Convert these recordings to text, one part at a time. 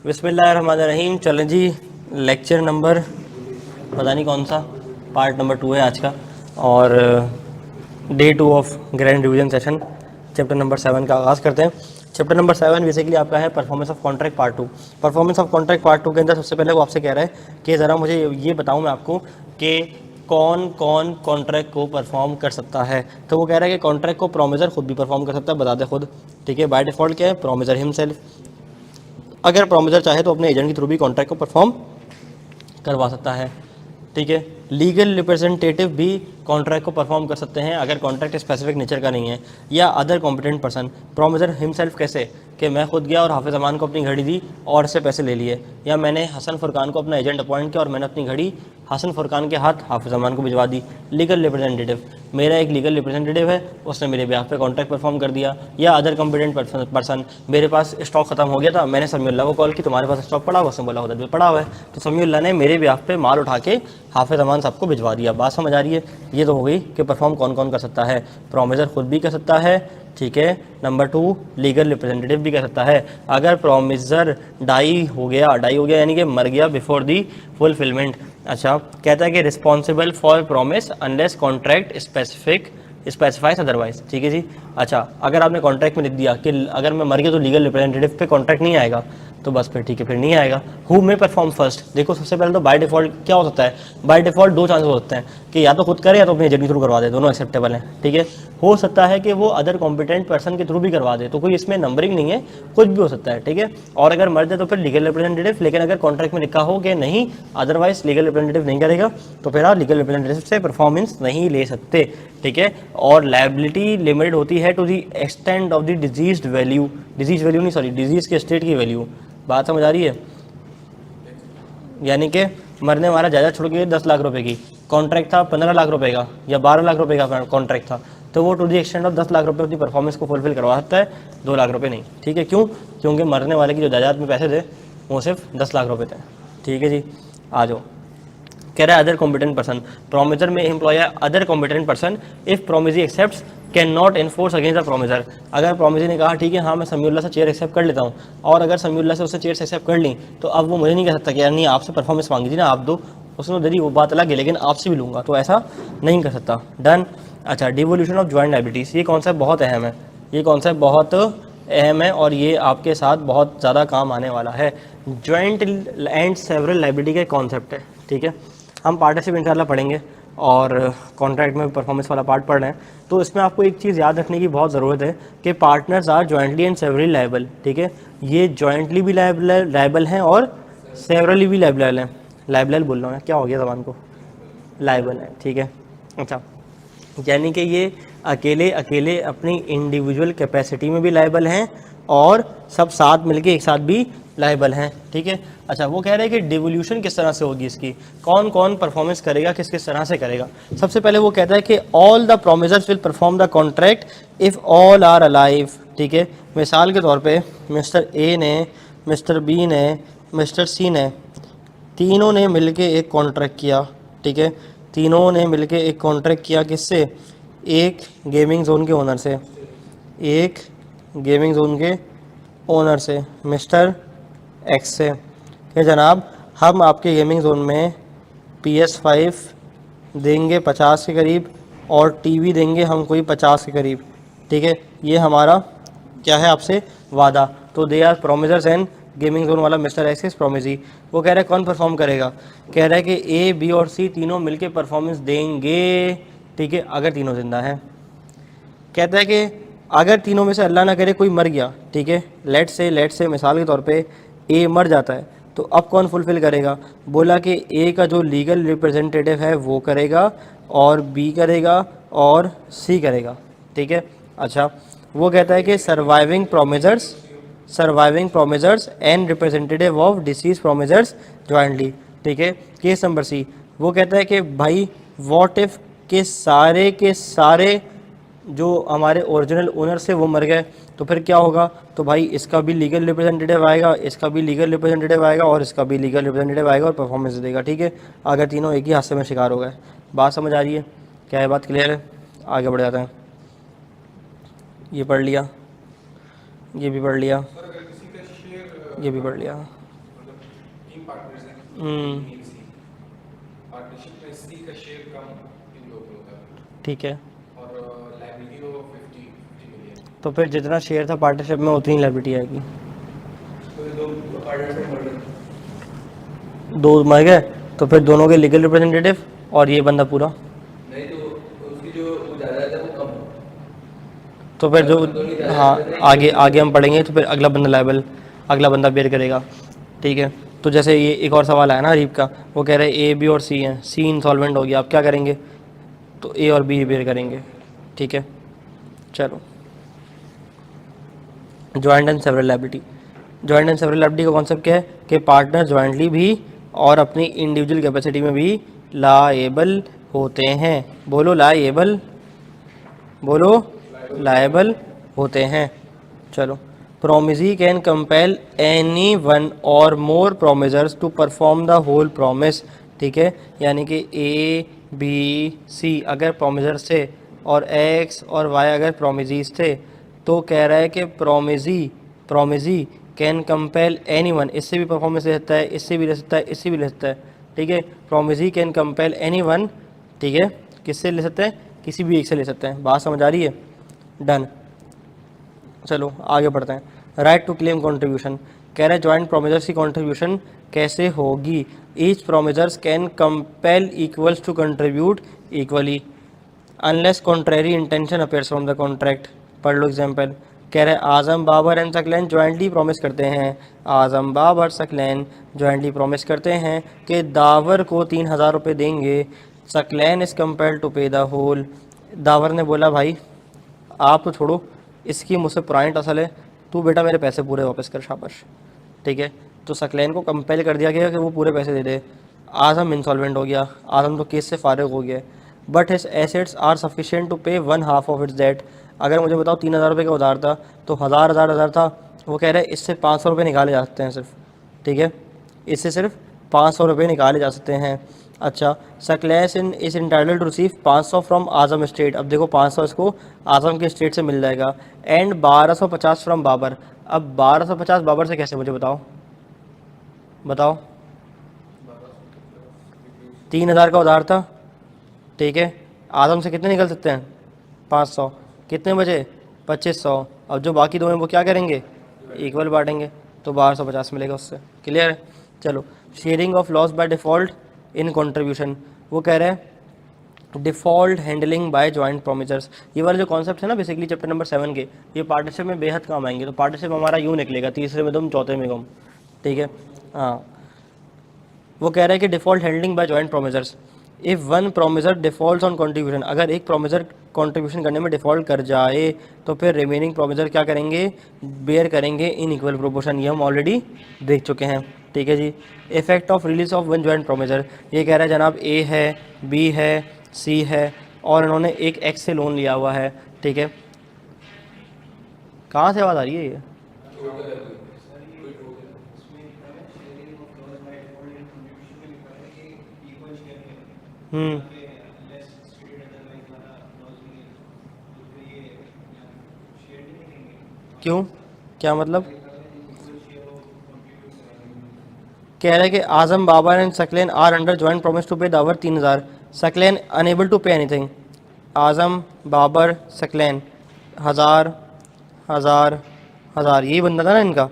बिस्मिल्लाहिर्रहमानिर्रहीम। चलें जी, lecture number पता नहीं कौन सा, पार्ट नंबर 2 है आज का, और day 2 of grand revision session. Chapter number 7 का आगाज़ करते हैं। चैप्टर नंबर 7 बेसिकली आपका है performance of contract part 2। Performance of contract part 2 के अंदर सबसे पहले वो आपसे कह रहा है कि ज़रा मुझे ये बताऊँ मैं आपको कि कौन कौन कॉन्ट्रैक्ट को परफॉर्म कर सकता है। तो वो कह रहा है कि कॉन्ट्रैक्ट को प्रोमिसर खुद भी परफॉर्म कर सकता है, बता दे खुद। ठीक है, बाय डिफ़ॉल्ट क्या है, प्रोमिसर हिमसेल्फ। अगर प्रोमिसर चाहे तो अपने एजेंट के थ्रू भी कॉन्ट्रैक्ट को परफॉर्म करवा सकता है। ठीक है, लीगल रिप्रेजेंटेटिव भी कॉन्ट्रैक्ट को परफॉर्म कर सकते हैं अगर कॉन्ट्रैक्ट स्पेसिफिक नेचर का नहीं है, या other competent person. Promisor himself कैसे, कि मैं खुद गया और हाफिज़ अमान को अपनी घड़ी दी और से पैसे ले लिए, या मैंने हसन फुरकान को अपना एजेंट अपॉइंट किया और मैंने अपनी घड़ी हसन फुरकान के हाथ हाफिज़ अमान को भिजवा दी। लीगल रिप्रेजेंटेटिव, मेरा एक लीगल रिप्रेजेंटेटिव है, उसने मेरे बिहाफ पे कॉन्ट्रैक्ट परफॉर्म कर दिया। या अदर कॉम्पिटेंट पर्सन, मेरे पास स्टॉक खत्म हो गया था, मैंने समीउल्लाह को कॉल की, तुम्हारे पास स्टॉक पड़ा हुआ, उसने बोला उधर भी पड़ा हुआ है, तो समीउल्लाह ने मेरे बिहाफ पे माल उठा के हाफिज़ अमान साहब को भिजवा दिया। बात समझ आ रही है? ये तो हो गई कि परफॉर्म कौन कौन कर सकता है। प्रोमिसर खुद भी कर सकता है, ठीक है। नंबर 2, लीगल रिप्रेजेंटेटिव भी कर सकता है। अगर प्रोमिसर डाई हो गया यानी कि मर गया बिफोर दी फुलफिलमेंट। अच्छा, कहता है कि responsible for promise unless contract specifies otherwise. ठीक है जी। अच्छा, अगर आपने कॉन्ट्रैक्ट में लिख दिया कि अगर मैं मर गया तो लीगल रिप्रेजेंटेटिव पे कॉन्ट्रैक्ट नहीं आएगा, तो बस फिर ठीक है, फिर नहीं आएगा। हु में परफॉर्म फर्स्ट, देखो सबसे पहले तो बाय डिफॉल्ट क्या हो सकता है, बाय डिफॉल्ट 2 चांसेस हो सकते हैं कि या तो खुद करे या तो अपने एजेंट के थ्रू करवा दे, दोनों एक्सेप्टेबल हैं। ठीक है, हो सकता है कि वो अदर कॉम्पिटेंट पर्सन के थ्रू भी करवा दे, तो कोई इसमें नंबरिंग नहीं है, कुछ भी हो सकता है। ठीक है, और अगर मर जाए तो फिर लीगल रिप्रेजेंटेटिव, लेकिन अगर कॉन्ट्रैक्ट में लिखा हो कि नहीं अदरवाइज लीगल रिप्रेजेंटेटिव नहीं करेगा, तो फिर आप लीगल रिप्रेजेंटेटिव से परफॉर्मेंस नहीं ले सकते। ठीक है, और लायबिलिटी लिमिटेड होती है to the extent of the disease value, disease के स्टेट की वैल्यू। बात समझ आ रही है? यानी कि मरने वाला जायदाद छोड़ के 10 लाख रुपए की, कॉन्ट्रैक्ट था 15 लाख रुपए का या 12 लाख रुपए का कॉन्ट्रैक्ट था, तो वो to the extent of 10 lakh रुपए अपनी परफॉर्मेंस को फुलफिल करवा सकता है, 2 लाख रुपए नहीं। ठीक है, क्यों? क्योंकि मरने वाले की जो जायदाद में पैसे थे वो सिर्फ 10 लाख रुपए थे। ठीक है जी, आ जाओ। कह रहा है अदर कॉम्पिटेंट पर्सन, प्रोमिसर में employer other competent person if promisee accepts can not enforce against the promisor. अगर प्रोमिसी ने कहा ठीक है हाँ मैं समीउल्लाह से चेयर एक्सेप्ट कर लेता हूँ, और अगर समीउल्लाह से उससे चेयर एक्सेप्ट कर ली, तो अब वो मुझे नहीं कह सकता कि यार नहीं आपसे परफॉर्मेंस मांगी थी ना, आप दो, उसने दे दी, वो बात अलग है, लेकिन आपसे भी लूँगा, तो ऐसा नहीं कर सकता। डन। अच्छा, डिवोल्यूशन ऑफ जॉइंट लायबिलिटीज़, ये कॉन्सेप्ट बहुत अहम है, ये कॉन्सेप्ट बहुत अहम है और ये आपके साथ बहुत ज़्यादा काम आने वाला है। जॉइंट एंड सेवरल लायबिलिटी का कॉन्सेप्ट है। ठीक है, हम पार्टनरशिप इंशाल्लाह पढ़ेंगे और कॉन्ट्रैक्ट में परफॉर्मेंस वाला पार्ट पढ़ रहे हैं, तो इसमें आपको एक चीज़ याद रखने की बहुत ज़रूरत है कि partners are jointly and severally liable. ठीक है, ये जॉइंटली भी लायबल हैं और सेवरली भी लायबल हैं। लायबल बोल रहा हूँ, क्या हो गया ज़बान को, लायबल है। ठीक है, अच्छा, यानी कि ये अकेले अकेले अपनी इंडिविजुअल कैपेसिटी में भी लायबल हैं और सब साथ मिलके एक साथ भी लायबल हैं। ठीक है, अच्छा, वो कह रहे हैं कि डिवोल्यूशन किस तरह से होगी इसकी, कौन कौन परफॉर्मेंस करेगा, किस किस तरह से करेगा। सबसे पहले वो कहता है कि all the promisers will perform the contract if all are alive. ठीक है, मिसाल के तौर पे मिस्टर ए ने, मिस्टर बी ने, मिस्टर सी ने, तीनों ने मिलके एक कॉन्ट्रैक्ट किया। ठीक है, तीनों ने मिलके एक कॉन्ट्रैक्ट किया, किससे? एक गेमिंग जोन के ओनर से, एक गेमिंग जोन के ओनर से, मिस्टर एक्स से, कि जनाब हम आपके गेमिंग जोन में PS5 देंगे 50 के करीब और टीवी देंगे हम कोई 50 के करीब। ठीक है, ये हमारा क्या है आपसे वादा। तो they are promisers and gaming zone वाला मिस्टर एक्स इज प्रोमिसी। वो कह रहा है कौन परफॉर्म करेगा, कह रहा है कि ए, बी और सी तीनों मिलके परफॉर्मेंस देंगे। ठीक है, अगर तीनों जिंदा हैं। कहता है कि अगर तीनों में से अल्लाह ना करे कोई मर गया, ठीक है, लेट से मिसाल के तौर पे ए मर जाता है, तो अब कौन फुलफिल करेगा? बोला कि ए का जो लीगल रिप्रेजेंटेटिव है वो करेगा, और बी करेगा, और सी करेगा। ठीक है, अच्छा, वो कहता है कि surviving promisers and representative of deceased promisers jointly. ठीक है, केस नंबर सी, वो कहता है कि भाई व्हाट इफ के सारे जो हमारे ओरिजिनल ओनर से वो मर गए, तो फिर क्या होगा? तो भाई इसका भी लीगल रिप्रेजेंटेटिव आएगा, इसका भी लीगल रिप्रेजेंटेटिव आएगा, और इसका भी लीगल रिप्रेजेंटेटिव आएगा और परफॉर्मेंस देगा। ठीक है, अगर तीनों एक ही हादसे में शिकार हो गए। बात समझ आ रही है? क्या है बात क्लियर है? आगे बढ़ जाते हैं। ये पढ़ लिया, ये भी पढ़ लिया, ये भी पढ़ लिया। तीन पार्टनर्स हैं, हम्म, तीन सी पार्टनरशिप में सी का शेयर कम इन लोगों को होता है ठीक है। और लायबिलिटी वो 50 मिलियन। तो फिर जितना शेयर था पार्टनरशिप में उतनी लायबिलिटी आएगी। तो ये दो पार्टनर्स में मर्डर दो मर गए तो फिर दोनों के लीगल रिप्रेजेंटेटिव और ये बंदा पूरा। नहीं, तो उसकी जो वो जायदाद है वो कम हो। तो फिर जो, हाँ, आगे आगे हम पढ़ेंगे तो फिर अगला बंदा लायबल, अगला बंदा बेयर करेगा। ठीक है। तो जैसे ये एक और सवाल आया ना अरीब का, वो कह रहे हैं ए बी और सी हैं, सी इंसॉल्वेंट हो गया, आप क्या करेंगे? तो ए और बी बेयर करेंगे। ठीक है, चलो। Joint and several liability. Joint and several liability का कॉन्सेप्ट क्या है कि पार्टनर जॉइंटली भी और अपनी इंडिविजुअल कैपेसिटी में भी लाएबल होते हैं। बोलो लाएबल, बोलो लाएबल होते हैं। चलो। Promisee can compel any one or more promisers to perform the whole promise. ठीक है, यानी कि ए बी सी अगर प्रोमिजर्स थे और एक्स और वाई अगर प्रोमिजीज थे, तो कह रहा है कि प्रोमिजी कैन कंपेल एनी वन, इससे भी परफॉर्मेंस ले सकता है, इससे भी ले सकता है, इससे भी ले सकता है। ठीक है, प्रोमिजी कैन कंपेल एनी वन। ठीक है, किससे ले सकते हैं? किसी भी एक से ले सकते हैं। बात समझ आ रही है? डन। चलो आगे बढ़ते हैं। Right to claim contribution. कह रहे हैं जॉइंट प्रोमिजर्स की कंट्रीब्यूशन कैसे होगी? Each promisers can compel equals to contribute equally unless contrary intention appears from the contract. पढ़ लो एग्जाम्पल। कह रहे हैं Azam Babar and Saqlain jointly promise करते हैं, आजम बाबर सकलैन जॉइंटली प्रॉमिस करते हैं कि दावर को 3,000 रुपये देंगे। Saqlain is compelled to pay the whole. Dawar ने बोला भाई आप तो छोड़ो, इसकी मुझसे पुरानी टसल है, तू बेटा मेरे पैसे पूरे वापस कर, शाबाश। ठीक है, तो सकलैन को कंपेल कर दिया गया कि वो पूरे पैसे दे दे। आजम इंसॉल्वेंट हो गया, आजम तो केस से फारिग हो गया, but his assets are sufficient to pay 1/2 of its date. अगर मुझे बताओ 3,000 रुपये का उधार था तो हज़ार था, वो कह रहे हैं इससे 500 रुपये निकाले जा सकते हैं सिर्फ। ठीक है, इससे सिर्फ 500 रुपये निकाले जा सकते हैं। अच्छा, Saqlain is entitled to receive 500 from Azam estate. अब देखो 500 इसको आजम के स्टेट से मिल जाएगा। And 1250 from Babar. अब 1250 बाबर से कैसे, मुझे बताओ बताओ। 3,000 का उधार था। ठीक है, आजम से कितने निकल सकते हैं? 500। कितने बचे? 2500। अब जो बाकी दो हैं वो क्या करेंगे? इक्वल बांटेंगे, तो 1250 मिलेगा उससे। क्लियर है? चलो। Sharing of loss by default in contribution. वो कह रहे हैं डिफ़ॉल्ट हैंडलिंग बाय जॉइंट प्रोमिजर्स। ये वाले जो कॉन्सेप्ट है ना बेसिकली चैप्टर नंबर 7 के, ये पार्टनरशिप में बेहद काम आएंगे। तो पार्टनरशिप हमारा यूँ निकलेगा, तीसरे में तुम, चौथे में तुम। ठीक है, हाँ। वो कह रहा है कि default handling by joint promisers. If one promiser default on contribution, अगर एक प्रोमिजर कंट्रीब्यूशन करने में डिफ़ॉल्ट कर जाए तो फिर रिमेनिंग प्रोमिजर क्या करेंगे? बेयर करेंगे इन इक्वल प्रोपोर्शन। ये हम ऑलरेडी देख चुके हैं। ठीक है जी। Effect of release of one joint promiser. ये कह रहा है जनाब ए है, बी है, सी है और इन्होंने एक एक्स से लोन लिया हुआ है। ठीक है, कहाँ से आवाज़ आ रही है ये? हम्म, क्यों, क्या मतलब? कह रहा है कि Azam Babar and Saqlain are under joint promise to pay Dawar 3,000। Saqlain unable to pay anything. Azam Babar Saqlain, हज़ार हज़ार हज़ार, यही बंदा था ना इनका।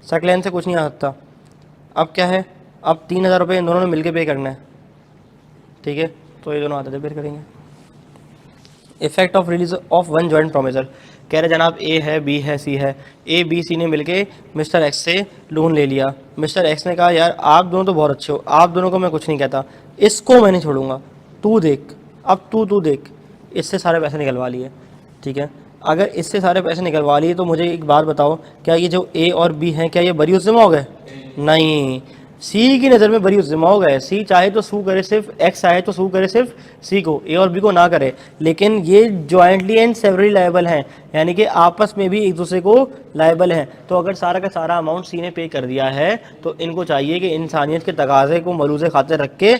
सकलेन से कुछ नहीं आ सकता। अब क्या है? अब 3,000 रुपये इन दोनों ने मिलकर पे करना है। ठीक है, तो ये दोनों आते थे पे करेंगे। Effect of release of one joint promisor. कह रहे जनाब ए है, बी है, सी है। ए बी सी ने मिलके मिस्टर एक्स से लोन ले लिया। मिस्टर एक्स ने कहा यार आप दोनों तो बहुत अच्छे हो, आप दोनों को मैं कुछ नहीं कहता, इसको मैं नहीं छोड़ूंगा, तू देख, अब तू देख, इससे सारे पैसे निकलवा लिए। ठीक है, अगर इससे सारे पैसे निकलवा लिए तो मुझे एक बात बताओ, क्या ये जो ए और बी हैं क्या ये बरी उज़्ज़िमा हो गए? नहीं, सी की नज़र में बरी उज़्ज़िमा हो गए। सी चाहे तो सू करे सिर्फ, एक्स चाहे तो सू करे सिर्फ सी को, ए और बी को ना करे। लेकिन ये जॉइंटली एंड सेवरली लायबल हैं, यानी कि आपस में भी एक दूसरे को लायबल हैं। तो अगर सारा का सारा अमाउंट सी ने पे कर दिया है तो इनको चाहिए कि इंसानियत के तकाजे को मलूज़े खातिर रख के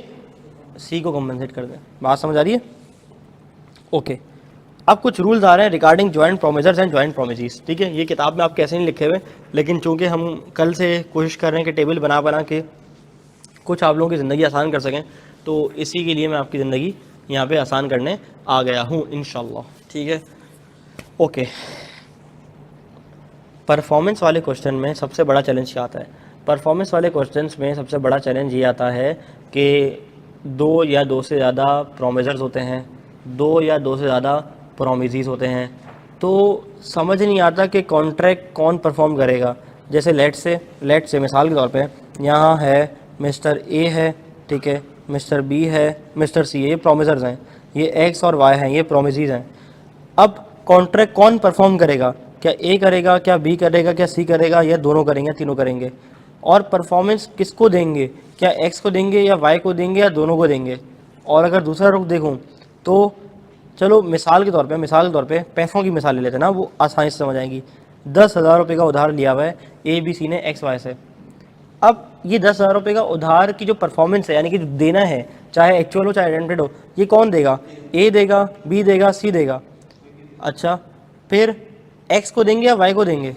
सी को कम्पनसेट कर दें। बात समझ आ रही है? ओके। अब कुछ रूल्स आ रहे हैं regarding joint promisers and joint promisees. ठीक है, ये किताब में आप कैसे नहीं लिखे हुए, लेकिन चूंकि हम कल से कोशिश कर रहे हैं कि टेबल बना बना के कुछ आप लोगों की ज़िंदगी आसान कर सकें, तो इसी के लिए मैं आपकी ज़िंदगी यहाँ पे आसान करने आ गया हूँ इंशाल्लाह। ठीक है, ओके। परफॉर्मेंस वाले क्वेश्चन में सबसे बड़ा चैलेंज क्या आता है? परफॉर्मेंस वाले क्वेश्चंस में सबसे बड़ा चैलेंज ये आता है कि 2 या 2 से ज़्यादा प्रोमिसर्स होते हैं, 2 या 2 से ज़्यादा प्रोमिसीज होते हैं, तो समझ नहीं आता कि कॉन्ट्रैक्ट कौन परफॉर्म करेगा। जैसे लेट से मिसाल के तौर पे यहाँ है मिस्टर ए है, ठीक है, मिस्टर बी है, मिस्टर सी है, ये प्रोमिसर्स हैं, ये एक्स और वाई हैं, ये प्रोमिसीज हैं। अब कॉन्ट्रैक्ट कौन परफॉर्म करेगा? क्या ए करेगा, क्या बी करेगा, क्या सी करेगा, या दोनों करेंगे, तीनों करेंगे? और परफॉर्मेंस किसको देंगे? क्या एक्स को देंगे या वाई को देंगे या दोनों को देंगे? और अगर दूसरा रुख देखूं तो चलो मिसाल के तौर पे पैसों की मिसाल ले लेते हैं ना, वो आसानी से समझ आएगी। 10,000 रुपये का उधार लिया हुआ है ए बी सी ने एक्स वाई से। अब ये 10,000 रुपये का उधार की जो परफॉर्मेंस है, यानी कि जो देना है, चाहे एक्चुअल हो चाहे एडेंटेड हो, ये कौन देगा? ए देगा, बी देगा, सी देगा। अच्छा, फिर एक्स को देंगे या वाई को देंगे?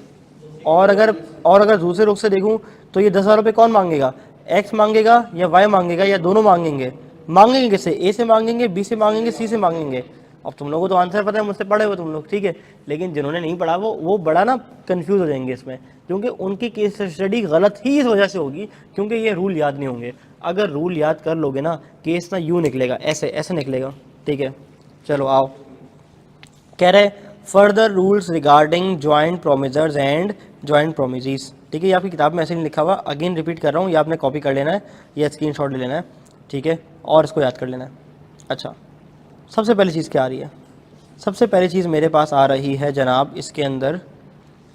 और अगर दूसरे रुख से देखूं तो ये 10,000 रुपये कौन मांगेगा? एक्स मांगेगा या वाई मांगेगा या दोनों मांगेंगे? मांगेंगे किससे? ए से मांगेंगे, बी से मांगेंगे, सी से मांगेंगे? अब तुम लोगों को तो आंसर पता है, मुझसे पढ़े हो तुम लोग, ठीक है, लेकिन जिन्होंने नहीं पढ़ा वो बड़ा ना कंफ्यूज हो जाएंगे इसमें, क्योंकि उनकी केस स्टडी गलत ही इस वजह से होगी क्योंकि ये रूल याद नहीं होंगे। अगर रूल याद कर लोगे ना, केस ना यूँ निकलेगा, ऐसे ऐसे निकलेगा। ठीक है, चलो आओ। कह रहे further rules regarding joint promisers and joint promisees. ठीक है, ये आपकी किताब में ऐसे नहीं लिखा हुआ, अगेन रिपीट कर रहा हूँ, ये आपने कॉपी कर लेना है या स्क्रीनशॉट ले लेना है, ठीक है, और इसको याद कर लेना है। अच्छा, सबसे पहली चीज़ क्या आ रही है? सबसे पहली चीज़ मेरे पास आ रही है जनाब इसके अंदर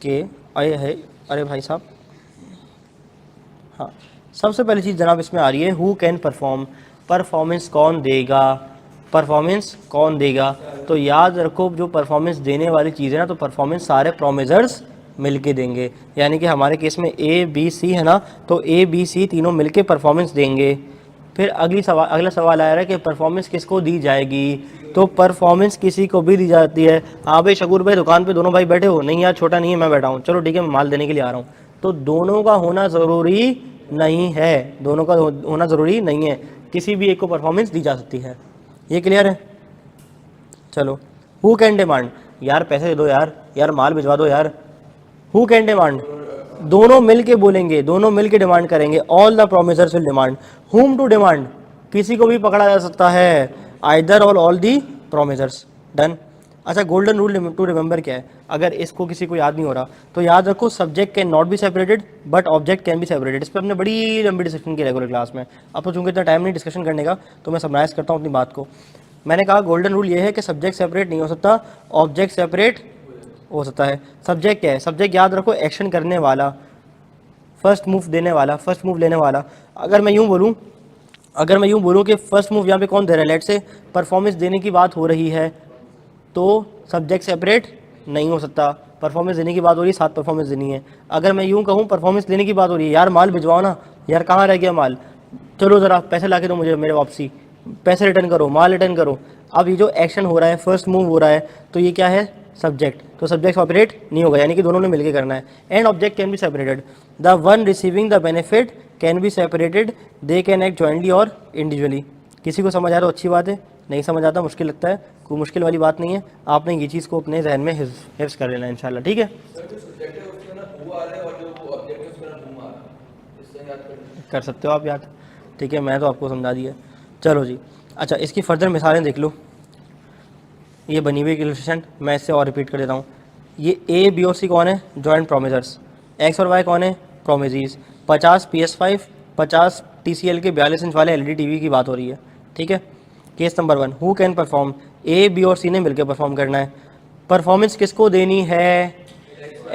के अरे भाई साहब, हाँ, सबसे पहली चीज़ जनाब इसमें आ रही है हु कैन परफॉर्म। परफॉर्मेंस कौन देगा? परफॉर्मेंस कौन देगा? तो याद रखो, जो परफॉर्मेंस देने वाली चीज़ है ना, तो परफॉर्मेंस सारे प्रोमिसर्स मिलके देंगे, यानी कि हमारे केस में ए बी सी है ना, तो ए बी सी तीनों मिलके परफॉर्मेंस देंगे। फिर अगला सवाल आ रहा है कि परफॉर्मेंस किसको दी जाएगी? तो परफॉर्मेंस किसी को भी दी जाती है। हाँ भाई शकूर भाई, दुकान पे दोनों भाई बैठे हो? नहीं यार, छोटा नहीं है, मैं बैठा हूँ। चलो ठीक है, मैं माल देने के लिए आ रहा हूँ। तो दोनों का होना ज़रूरी नहीं है, दोनों का होना ज़रूरी नहीं है, किसी भी एक को परफॉर्मेंस दी जा सकती है। ये क्लियर है? चलो, हु कैन डिमांड, यार पैसे दे दो यार माल भिजवा दो यार। हु कैन डिमांड, दोनों मिल के बोलेंगे, दोनों मिल के डिमांड करेंगे। All the promisers will demand. Whom to demand, किसी को भी पकड़ा जा सकता है, either or all the promisers. Done. अच्छा, गोल्डन रूल टू रिमेंबर क्या है? अगर इसको किसी को याद नहीं हो रहा तो याद रखो, subject can not be separated but object can be separated. इस पर हमने बड़ी लंबी डिस्कशन की रेगुलर क्लास में। अब तो चूंकि इतना टाइम नहीं डिस्कशन करने का, तो मैं समराइज करता हूँ अपनी बात को। मैंने कहा गोल्डन रूल ये है कि सब्जेक्ट सेपरेट नहीं हो सकता, ऑब्जेक्ट सेपरेट हो सकता है। सब्जेक्ट क्या है? सब्जेक्ट याद रखो, एक्शन करने वाला, फर्स्ट मूव देने वाला, फर्स्ट मूव लेने वाला। अगर मैं यूँ बोलूँ कि फर्स्ट मूव यहाँ पे कौन दे रहा है, लेट से परफॉर्मेंस देने की बात हो रही है, तो सब्जेक्ट सेपरेट नहीं हो सकता। परफॉर्मेंस देने की बात हो रही है, साथ परफॉर्मेंस देनी है। अगर मैं यूँ कहूँ परफॉर्मेंस लेने की बात हो रही है, यार माल भिजवाओ ना, यार कहाँ रह गया माल, चलो ज़रा पैसे ला के दो मुझे, मेरे वापसी, पैसे रिटर्न करो, माल रिटर्न करो। अब ये जो एक्शन हो रहा है, फर्स्ट मूव हो रहा है, तो ये क्या है? सब्जेक्ट। तो सब्जेक्ट सेपरेट नहीं होगा, यानी कि दोनों ने मिलकर करना है। And object can be separated. The one receiving the benefit can be separated, they can act jointly और इंडिविजुअली। किसी को समझ आ रहा तो अच्छी बात है, नहीं समझ आता, मुश्किल लगता है, कोई मुश्किल वाली बात नहीं है। आपने ये चीज़ को अपने जहन में हिफ्ज़ कर लेना है इंशाल्लाह, ठीक है? कर सकते हो आप याद, ठीक है, मैं तो आपको समझा दिया। चलो जी, अच्छा, इसकी फर्दर मिसालें देख लो। ये बनी हुई इलस्ट्रेशन मैं इससे और रिपीट कर देता हूँ। ये ए बी और सी कौन है? जॉइंट प्रोमिसर्स। एक्स और वाई कौन है? प्रोमिसीज। 50 PS5, 50 TCL के 42 इंच वाले LED TV की बात हो रही है, ठीक है? Case number 1, who can perform. A B और सी ने मिलकर परफॉर्म करना है। परफॉर्मेंस किसको देनी है?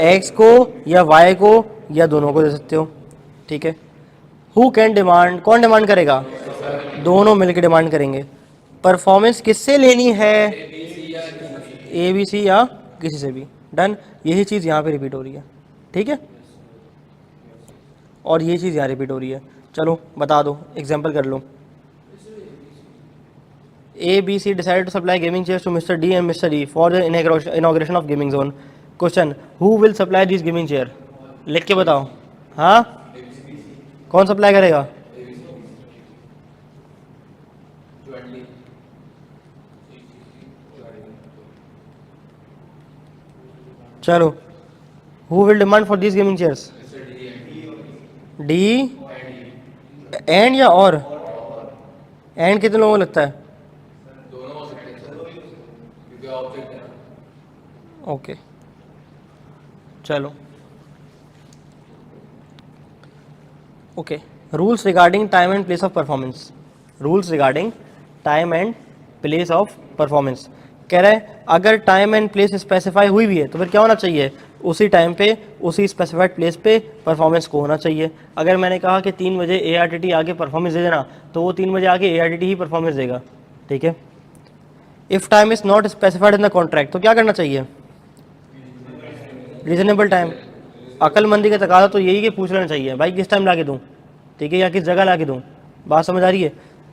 एक्स को या वाई को या दोनों को दे सकते हो, ठीक है? हु कैन डिमांड, कौन डिमांड करेगा? दोनों मिलकर डिमांड करेंगे। परफॉर्मेंस किससे लेनी है? ए बी सी या किसी से भी। डन। यही चीज़ यहाँ पे रिपीट हो रही है, ठीक है, और ये चीज़ यहाँ रिपीट हो रही है। चलो बता दो, एग्जांपल कर लो। A B C decided to supply gaming chairs to mister D and mister E for the inauguration of gaming zone. Question, who will supply this gaming chair? लिख के बताओ। हाँ, कौन सप्लाई करेगा? चलो, who will demand for this gaming chairs? D and या और? And कितने लोगों को लगता है? दोनों हो सकते हैं सर, क्योंकि ऑब्जेक्ट है ना। ओके, चलो। Okay, rules regarding time and place of performance. Rules regarding time and place of performance कह रहा है अगर टाइम एंड प्लेस स्पेसिफाई हुई भी है तो फिर क्या होना चाहिए? उसी टाइम पे उसी स्पेसिफाइड प्लेस पे परफॉर्मेंस को होना चाहिए। अगर मैंने कहा कि 3 बजे ARTT आके परफॉर्मेंस दे देना तो वो 3 बजे आके ARTT ही परफॉर्मेंस देगा, ठीक है। If time is not specified in the contract तो क्या करना चाहिए? Reasonable time. अक्लमंदी का तकाजा तो यही कि पूछ लेना चाहिए भाई किस टाइम ला के दूँ, ठीक है, या किस जगह ला के दूँ, बात समझ आ रही है?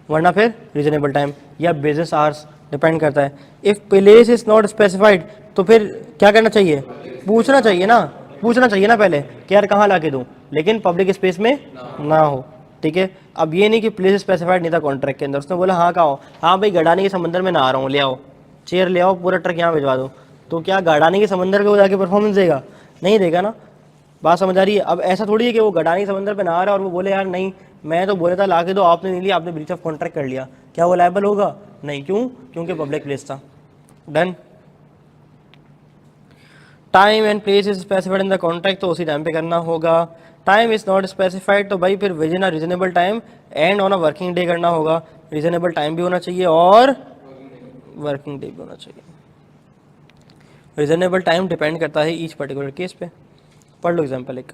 वरना फिर रीजनेबल टाइम या बिजनेस आवर्स डिपेंड करता है। If place is not specified तो फिर क्या करना चाहिए? पूछना चाहिए ना, पूछना चाहिए ना पहले कि यार कहाँ ला के दूँ, लेकिन पब्लिक स्पेस में ना हो, ठीक है। अब ये नहीं कि प्लेस स्पेसिफाइड नहीं था कॉन्ट्रैक्ट के अंदर, उसने बोला हाँ कहाँ हो, हाँ भाई गडानी के समंदर में नहा रहा हूँ, ले आओ चेयर, ले आओ, पूरा ट्रक यहाँ भिजवा दो, तो क्या गडानी के समंदर पे वो जाके परफॉर्मेंस देगा? नहीं देगा ना, बात समझ आ रही है? अब ऐसा थोड़ी है कि वो गडानी समंदर पे नहा रहा है और वो बोले यार नहीं मैं तो बोला था ला के दो, आपने नहीं लिया, आपने ब्रीच ऑफ कॉन्ट्रैक्ट कर लिया, क्या वो लायबल होगा? नहीं, क्यों? क्योंकि पब्लिक प्लेस था। Done. Time and place is specified in the contract तो उसी टाइम पे करना होगा। टाइम इज नॉट स्पेसिफाइड तो भाई फिर with in a reasonable time and on a working day करना होगा। रीजनेबल टाइम भी होना चाहिए और वर्किंग डे भी होना चाहिए। रीजनेबल टाइम डिपेंड करता है ईच पर्टिकुलर केस पे। पढ़ लो एग्जाम्पल एक।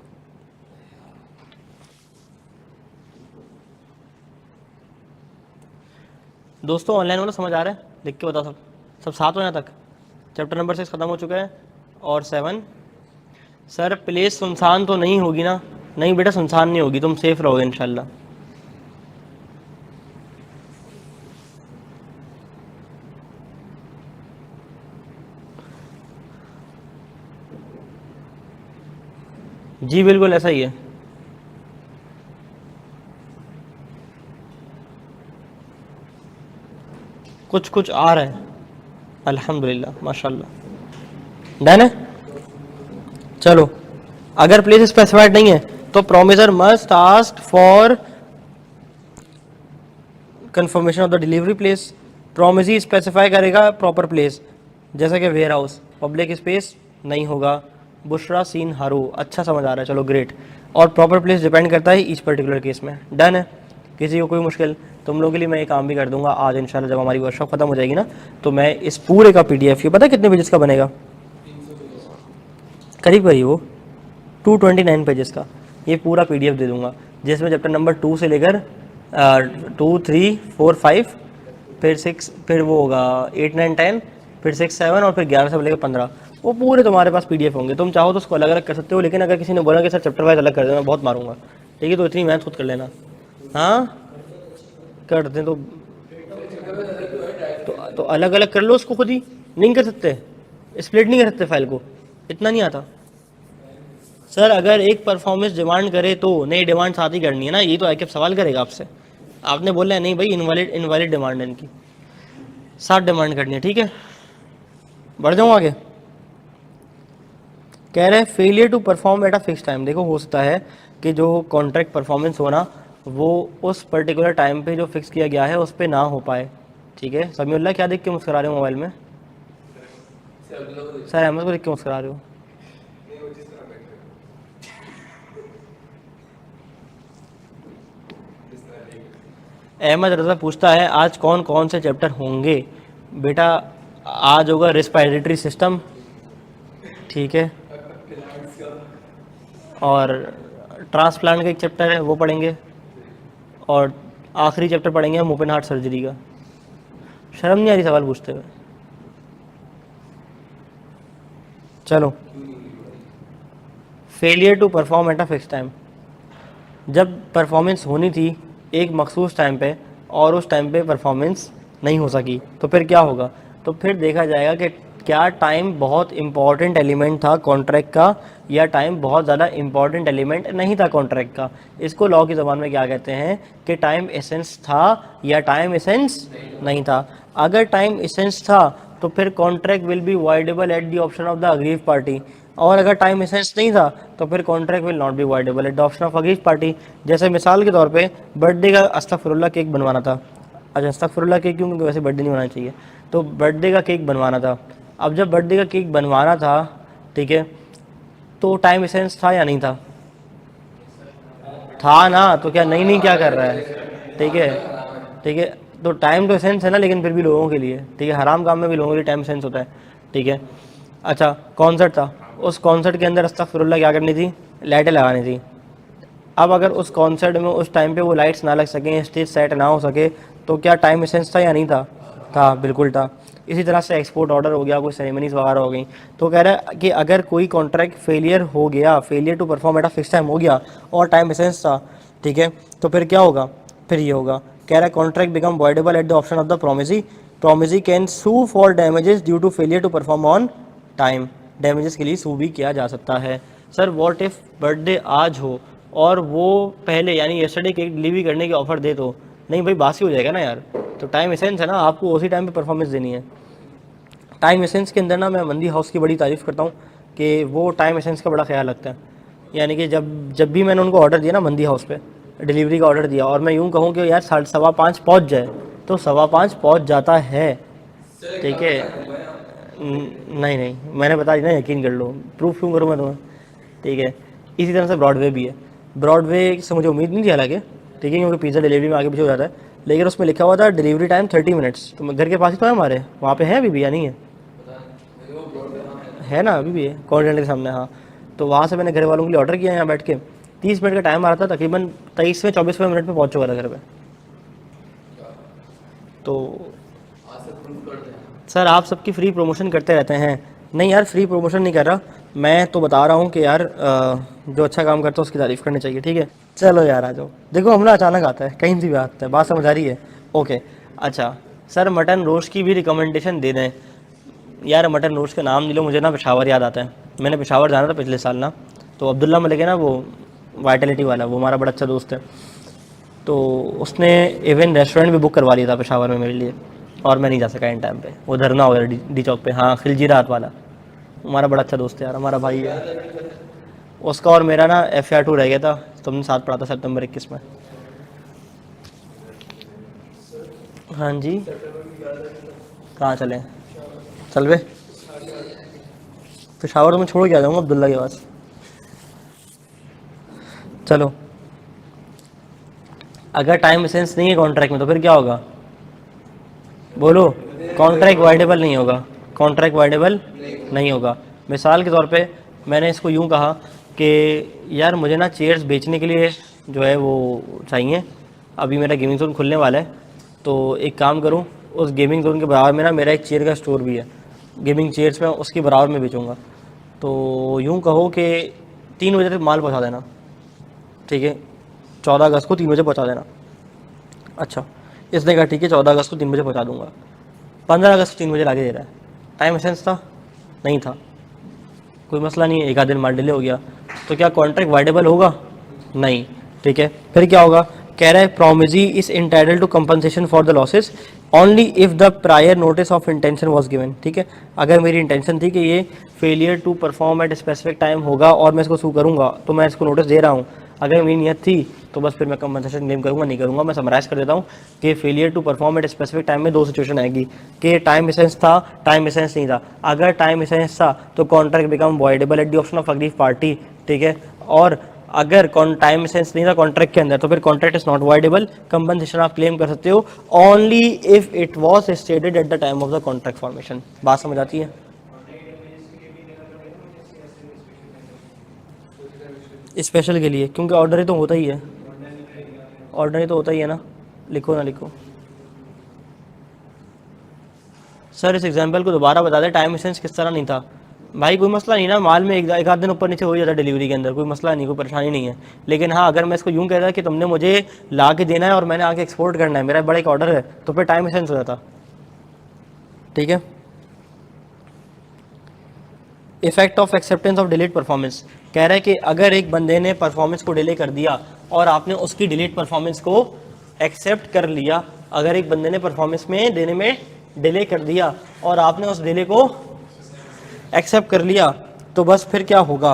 दोस्तों ऑनलाइन वाला समझ आ रहा है? लिख के बताओ सब, सब साथ हो यहाँ तक? चैप्टर नंबर 6 खत्म हो चुका है और 7। सर प्लेस सुनसान तो नहीं होगी ना? नहीं बेटा सुनसान नहीं होगी, तुम सेफ रहोगे इंशाल्लाह। जी बिल्कुल ऐसा ही है। कुछ कुछ आ रहा है अल्हम्दुलिल्लाह माशाल्लाह। डन है? चलो, अगर प्लेस स्पेसिफाइड नहीं है तो promisor must ask for confirmation of the delivery place. Promise specify करेगा प्रॉपर प्लेस, जैसा कि वेयर हाउस, पब्लिक स्पेस नहीं होगा। बुशरा सीन हारू, अच्छा समझ आ रहा है, चलो ग्रेट। और प्रॉपर प्लेस डिपेंड करता है ईच पर्टिकुलर केस में। डन है? किसी को कोई मुश्किल? तुम लोगों के लिए मैं ये काम भी कर दूंगा आज इंशाल्लाह, जब हमारी वर्कशॉप खत्म हो जाएगी ना तो मैं इस पूरे का PDF, ये पता है कितने पेजेस का बनेगा? करीब करीब वो 229 पेजेस का ये पूरा PDF दे दूंगा, जिसमें चैप्टर नंबर 2 से लेकर 2, 3, 4, 5 फिर 6 फिर वो होगा 8, 9, 10 फिर 6, 7 और फिर 11 से लेकर 15 वो पूरे तुम्हारे पास PDF होंगे। तुम चाहो तो उसको अलग अलग कर सकते हो, लेकिन अगर किसी ने बोला कि सर चैप्टर वाइज अलग कर देना, बहुत मारूंगा, ठीक है, तो इतनी मेहनत खुद कर लेना। हाँ कर दें तो अलग अलग कर लो उसको खुद ही, नहीं कर सकते? स्प्लिट नहीं कर सकते फाइल को? इतना नहीं आता? सर अगर एक परफॉर्मेंस डिमांड करे तो नई डिमांड साथ ही करनी है ना, ये तो आके सवाल करेगा आपसे। आपने बोला है नहीं भाई इनवैलिड डिमांड है इनकी, साथ डिमांड करनी है, ठीक है। बढ़ जाऊँ आगे। कह रहे हैं failure to perform at a fix time. देखो हो सकता है कि जो कॉन्ट्रैक्ट परफॉर्मेंस होना वो उस पर्टिकुलर टाइम पे जो फिक्स किया गया है उस पर ना हो पाए, ठीक है। समीउल्लाह क्या देख के मुस्कुरा रहे हो मोबाइल में? सर अहमद को देख के मुस्कुरा रहे हो? अहमद रजा पूछता है आज कौन कौन से चैप्टर होंगे? बेटा आज होगा रेस्पिरेटरी सिस्टम, ठीक है, और ट्रांसप्लांट का एक चैप्टर है वो पढ़ेंगे, और आखिरी चैप्टर पढ़ेंगे हम ओपन हार्ट सर्जरी का। शर्म नहीं आ रही सवाल पूछते हुए? चलो, failure to perform at a fix time. जब परफॉर्मेंस होनी थी एक मखसूस टाइम पे और उस टाइम पे परफॉर्मेंस नहीं हो सकी तो फिर क्या होगा? तो फिर देखा जाएगा कि क्या टाइम बहुत इंपॉर्टेंट एलिमेंट था कॉन्ट्रैक्ट का या टाइम बहुत ज़्यादा इंपॉर्टेंट एलिमेंट नहीं था कॉन्ट्रैक्ट का। इसको लॉ की ज़बान में क्या कहते हैं कि टाइम एसेंस था या टाइम एसेंस नहीं था। अगर टाइम एसेंस था तो फिर contract will be voidable at the option of the aggrieved party. और अगर टाइम एसेंस नहीं था तो फिर contract will not be voidable eight the option of against party. जैसे मिसाल के तौर पे बर्थडे का अस्तगफिरुल्लाह केक बनवाना था। अच्छा, अस्तगफिरुल्लाह केक क्यों, क्योंकि वैसे बर्थडे नहीं होना चाहिए। तो बर्थडे का केक बनवाना था। अब जब बर्थडे का केक बनवाना था, ठीक है, तो टाइम एसेंस था या नहीं था? था ना। तो क्या नहीं नहीं क्या कर रहा है? ठीक है, ठीक है। तो टाइम तो एसेंस है ना, लेकिन फिर भी लोगों के लिए, ठीक है, हराम काम में भी लोगों के लिए टाइम एसेंस होता है, ठीक है। अच्छा, कॉन्सर्ट था, उस कॉन्सर्ट के अंदर अस्तगफिरुल्लाह क्या करनी थी? लाइटें लगानी थी। अब अगर उस कॉन्सर्ट में उस टाइम पे वो लाइट्स ना लग सकें, स्टेज सेट ना हो सके, तो क्या टाइम एसेंस था या नहीं था? था, बिल्कुल था। इसी तरह से एक्सपोर्ट ऑर्डर हो गया, कोई सेरेमनीज वगैरह हो गई, तो कह रहा है कि अगर कोई कॉन्ट्रैक्ट फेलियर हो गया, failure to perform at a fix time हो गया और टाइम एसेंस था, ठीक है, तो फिर क्या होगा? फिर ये होगा, कह रहा है contract become voidable at the option of the promisee. Promisee can sue for damages due to failure to perform on time. Damages के लिए सू भी किया जा सकता है। सर व्हाट इफ़ बर्थडे आज हो और वो पहले यानी यस्टरडे केक डिलीवरी करने की ऑफ़र दे, तो नहीं भाई, बासी हो जाएगा ना यार। तो टाइम एसेंस है ना, आपको उसी टाइम पे परफॉर्मेंस देनी है। टाइम एसेंस के अंदर ना मैं मंदी हाउस की बड़ी तारीफ़ करता हूँ कि वो टाइम एसेंस का बड़ा ख्याल रखता है। यानी कि जब जब भी मैंने उनको ऑर्डर दिया ना मंदी हाउस पे, डिलीवरी का ऑर्डर दिया, और मैं यूँ कहूँ कि यार 5:15 पहुँच जाए, तो 5:15 पहुँच जाता है, ठीक है। नहीं नहीं, मैंने बता दिया ना, यकीन कर लो, प्रूफ क्यों करूँ मैं तुम्हें, ठीक है। इसी तरह से ब्रॉडवे भी है। ब्रॉडवे से मुझे उम्मीद नहीं थी हालांकि, ठीक है, क्योंकि पिज़्ज़ा डिलीवरी में आगे पीछे हो जाता है, लेकिन उसमें लिखा हुआ था डिलीवरी टाइम 30 मिनट्स। तो घर के पास ही तो है हमारे, वहाँ पे है अभी भी या नहीं है? है ना, अभी भी है कॉन्टिनेंटल के सामने, हाँ। तो वहाँ से मैंने घर वालों के लिए ऑर्डर किया यहाँ बैठ के। 30 मिनट का टाइम आ रहा था, तकरीबन 23वें 24वें मिनट में पहुँच चुका था घर पे। तो सर आप सबकी फ्री प्रमोशन करते रहते हैं। नहीं यार, फ्री प्रमोशन नहीं कर रहा, मैं तो बता रहा हूँ कि यार जो अच्छा काम करता है उसकी तारीफ़ करनी चाहिए, ठीक है। चलो यार आ जाओ, देखो हम ना अचानक आता है, कहीं से भी आता है, बात समझ आ रही है? ओके। अच्छा सर, मटन रोस्ट की भी रिकमेंडेशन दे दें। यार मटन रोस्ट का नाम नहीं लो, मुझे ना पेशावर याद आता है। मैंने पेशावर जाना था पिछले साल ना, तो अब्दुल्ला मलिक है ना वो वाइटलिटी वाला, वो हमारा बड़ा अच्छा दोस्त है, तो उसने इवन रेस्टोरेंट भी बुक करवा लिया था पेशावर में मेरे लिए, और मैं नहीं जा सका इन टाइम पे। वो धरना हो गया डी चौक पे, हाँ, खिलजी रात वाला। हमारा बड़ा अच्छा दोस्त है यार, हमारा भाई है उसका। और मेरा ना FR2 रह गया था, तुमने साथ पढ़ा था सितंबर 21 में। हाँ जी, कहाँ चलें? चल वे पेशावर तो मैं छोड़ के आ जाऊँगा अब्दुल्ला के पास। चलो, अगर टाइम एसेंस नहीं है कॉन्ट्रैक्ट में तो फिर क्या होगा? बोलो। कॉन्ट्रैक्ट वाइडेबल नहीं होगा, कॉन्ट्रैक्ट वाइडेबल नहीं होगा। मिसाल के तौर पे मैंने इसको यूँ कहा कि यार मुझे ना चेयर्स बेचने के लिए जो है वो चाहिए, अभी मेरा गेमिंग जोन खुलने वाला है, तो एक काम करूँ, उस गेमिंग जोन के बराबर में ना मेरा एक चेयर का स्टोर भी है, गेमिंग चेयर्स में उसके बराबर में बेचूँगा। तो यूँ कहो कि 3 बजे तक माल पहुँचा देना, ठीक है, 14 अगस्त को 3 बजे पहुँचा देना। अच्छा, इसने कहा ठीक है 14 अगस्त को 3 बजे पहुँचा दूंगा। 15 अगस्त को 3 बजे लाके दे रहा है। टाइम एसेंस था? नहीं था, कोई मसला नहीं है, एक आध दिन माल डिले हो गया, तो क्या कॉन्ट्रैक्ट वाइडेबल होगा? नहीं, ठीक है। फिर क्या होगा? कह रहा है promisee is entitled to compensation for the losses only if the prior notice of intention was given, ठीक है। अगर मेरी इंटेंशन थी कि ये failure to perform at specific time होगा और मैं इसको सू करूँगा, तो मैं इसको नोटिस दे रहा हूँ। अगर मेरी नीयत थी तो बस फिर मैं कंपनसेशन क्लेम करूँगा, नहीं करूँगा। मैं समराइज कर देता हूँ कि failure to perform at specific time में 2 सिचुएशन आएगी कि टाइम एसेंस था, टाइम एसेंस नहीं था। अगर टाइम एसेंस था तो contract become voidable at the option of aggrieve party, ठीक है। और अगर टाइम एसेंस नहीं था कॉन्ट्रैक्ट के अंदर, तो फिर contract is not voidable, compensation आप क्लेम कर सकते हो only if it was stated at the time of the contract formation. बात समझ आती है? स्पेशल के लिए, क्योंकि ऑर्डर ही तो होता ही है, ऑर्डर ही तो होता ही है ना, लिखो ना लिखो। सर इस एग्जांपल को दोबारा बता दें, टाइम एसेंस किस तरह नहीं था? भाई कोई मसला नहीं ना, माल में एक आध दिन ऊपर नीचे हो ही जाता है डिलीवरी के अंदर, कोई मसला नहीं, कोई परेशानी नहीं है। लेकिन हाँ, अगर मैं इसको यूँ कह रहा कि तुमने मुझे ला के देना है और मैंने आके एक्सपोर्ट करना है, मेरा बड़ा एक ऑर्डर है, तो फिर टाइम एसेंस हो जाता, ठीक है। Effect of acceptance of delete performance, कह रहा है कि अगर एक बंदे ने परफॉर्मेंस को डिले कर दिया और आपने उसकी डिलीट परफॉर्मेंस को एक्सेप्ट कर लिया, अगर एक बंदे ने परफॉर्मेंस में देने में डिले कर दिया और आपने उस डिले को एक्सेप्ट कर लिया, तो बस फिर क्या होगा,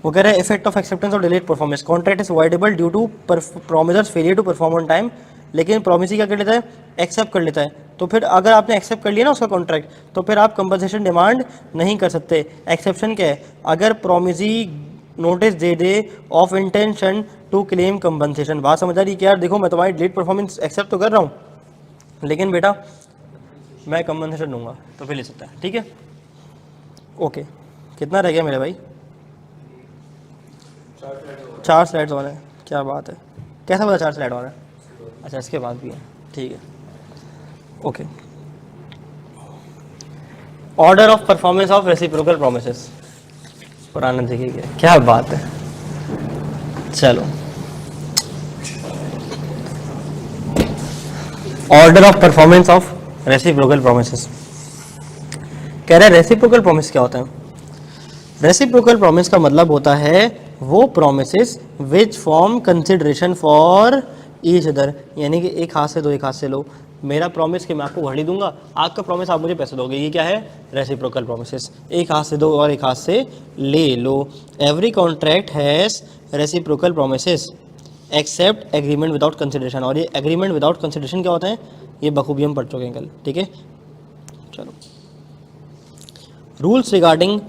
वो कह रहा है effect of acceptance or delayed performance, contract is avoidable due to promisers failure to perform on time, लेकिन प्रोमिसी क्या कर लेता है, एक्सेप्ट कर लेता है। तो फिर अगर आपने एक्सेप्ट कर लिया ना उसका कॉन्ट्रैक्ट, तो फिर आप कंपनसेशन डिमांड नहीं कर सकते। एक्सेप्शन क्या है, अगर प्रोमिसी नोटिस दे दे of intention to claim compensation. बात समझ आ रही है कि यार देखो मैं तुम्हारी डिलेड परफॉर्मेंस एक्सेप्ट तो कर रहा हूँ, लेकिन बेटा मैं कंपनसेशन दूंगा, तो फिर ले सकता है। ठीक है, ओके। कितना रह गया मेरे भाई? 4 स्लाइड्स और हैं, क्या बात है, कैसा पता 4 स्लाइड और हैं? अच्छा इसके बाद भी है, ठीक है, okay. Order of performance of reciprocal promises, पुराना देखिए क्या बात है। चलो, order of performance of reciprocal promises. कह रहे हैं रेसिप्रोकल प्रॉमिस क्या होता है? रेसिप्रोकल प्रॉमिस का मतलब होता है वो promises which form consideration for each other, यानी कि एक हाथ से दो एक हाथ से लो। मेरा प्रॉमिस कि मैं आपको घड़ी दूंगा, आपका प्रॉमिस आप मुझे पैसे दोगे, ये क्या है? Reciprocal promises. एक हाथ से दो और एक हाथ से ले लो। Every contract has reciprocal promises except agreement without consideration. और ये एग्रीमेंट विदाउट कंसिडरेशन क्या होता है, ये बखूबी हम पढ़ चुके हैं कल। ठीक है, चलो। Rules regarding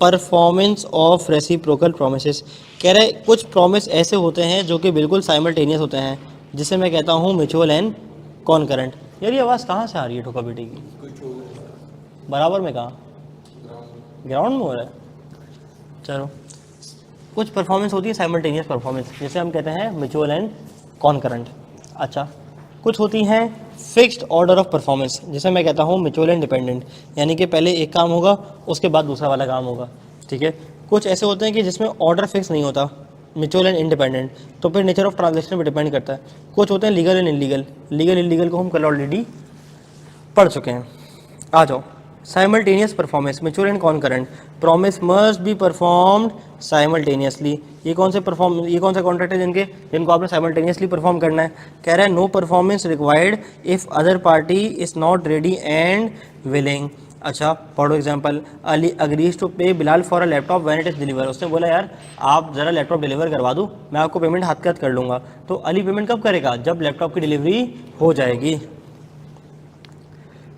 performance of reciprocal promises. कह रहे कुछ प्रॉमिस ऐसे होते हैं जो कि बिल्कुल साइमल्टेनियस होते हैं, जिसे मैं कहता हूँ म्यूचुअल एंड कॉनकरेंट। यार ये आवाज़ कहाँ से आ रही है ठोका बेटी की? बराबर में कहाँ? ग्राउंड में हो रहा है। चलो, कुछ परफॉर्मेंस होती है साइमल्टेनियस परफॉर्मेंस, जिसे हम कहते हैं म्यूचुअल एंड कॉनकरेंट। अच्छा, कुछ होती हैं फिक्स्ड ऑर्डर ऑफ परफॉर्मेंस, जिसे मैं कहता हूँ म्यूचुअल एंड डिपेंडेंट, यानी कि पहले एक काम होगा उसके बाद दूसरा वाला काम होगा। ठीक है, कुछ ऐसे होते हैं कि जिसमें ऑर्डर फिक्स नहीं होता, म्यूचुअल एंड इंडिपेंडेंट, तो फिर नेचर ऑफ ट्रांजेक्शन पर डिपेंड करता है। कुछ होते हैं legal and illegal. Legal illegal को हम कल ऑलरेडी पढ़ चुके हैं। आ जाओ, simultaneous performance, mutual and कॉनकरेंट। Promise must be performed simultaneously. ये कौन से कॉन्ट्रैक्ट है जिनको आपने साइमल्टेनियसली परफॉर्म करना है? कह रहा है no performance required if other party is not ready and willing. अच्छा, पढ़ो example. Ali agrees to pay Bilal for a laptop when it is deliver. उसने बोला यार आप ज़रा लैपटॉप डिलीवर करवा दो, मैं आपको पेमेंट हाथ के हाथ कर लूँगा। तो अली पेमेंट कब करेगा? जब लैपटॉप की डिलीवरी हो जाएगी।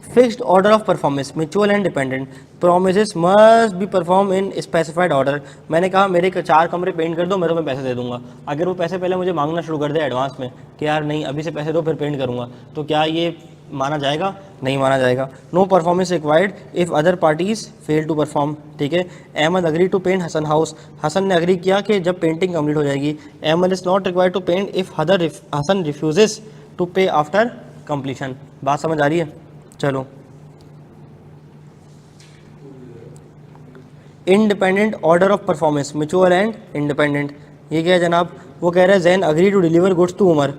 Fixed order of performance, mutual and dependent. Promises must be perform in specified order. मैंने कहा मेरे 4 कमरे पेंट कर दो, मैं तुम्हें पैसे दे दूंगा। अगर वो पैसे पहले मुझे मांगना शुरू कर दे एडवांस में कि यार नहीं अभी से पैसे दो फिर पेंट करूंगा, तो क्या ये माना जाएगा? नहीं माना जाएगा। No performance required if other parties fail to perform. ठीक है, Ahmad agree to paint Hasan house. Hasan ने अग्री किया कि जब पेंटिंग कंप्लीट हो जाएगी। Ahmad is not required to paint if Hasan refuses to pay after completion. बात समझ आ रही है? चलो, independent order of performance, mutual and independent. ये क्या है जनाब? वो कह रहा है Jain agree to deliver goods to Umar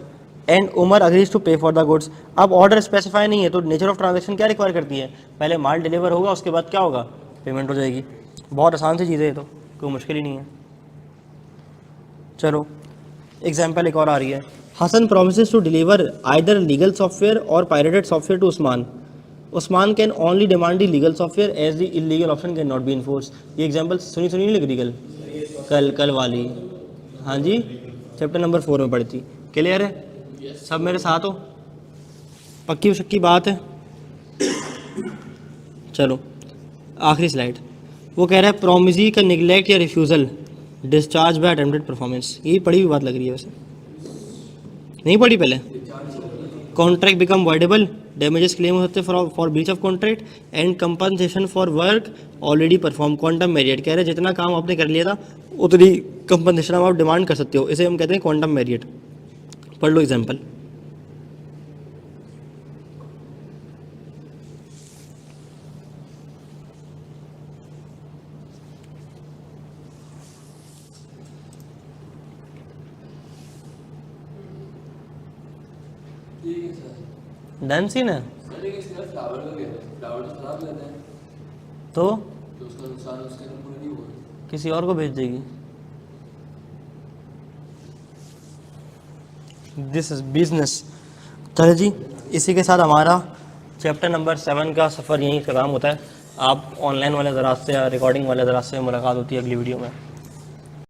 and Umar agrees to pay for the goods. अब ऑर्डर स्पेसिफाई नहीं है, तो नेचर ऑफ ट्रांजैक्शन क्या रिक्वायर करती है? पहले माल डिलीवर होगा, उसके बाद क्या होगा? पेमेंट हो जाएगी। बहुत आसान सी चीज़ है, तो कोई मुश्किल ही नहीं है। चलो, एग्जाम्पल एक और आ रही है। Hasan promises to deliver either legal software or pirated software to Usman. Usman can only demand the legal software as the illegal option can not be enforce. ये एग्जाम्पल सुनी नहीं लिख रही कल वाली? हाँ जी, चैप्टर नंबर 4 में पढ़ी थी। क्लियर है? सब मेरे साथ हो? पक्की शक्की बात है? चलो, आखिरी स्लाइड। वो कह रहा है प्रोमिसी का निगलेक्ट या refusal discharge by attempted performance. ये पढ़ी हुई बात लग रही है, वैसे नहीं पढ़ी पहले। Contract become voidable, damages claim हो सकते for breach of contract and compensation for work already perform. Quantum Marriott कह रहे हैं जितना काम आपने कर लिया था उतनी कंपनसेशन आप डिमांड कर सकते हो, इसे हम कहते हैं क्वांटम मैरियट। पढ़ लो एग्जाम्पल। डन सीन है तो किसी और को भेज देगी। This is business. चलो जी, इसी के साथ हमारा चैप्टर नंबर 7 का सफ़र यहीं ख़त्म होता है। आप ऑनलाइन वाले ज़रात से या रिकॉर्डिंग वाले ज़रात से मुलाकात होती है अगली वीडियो में।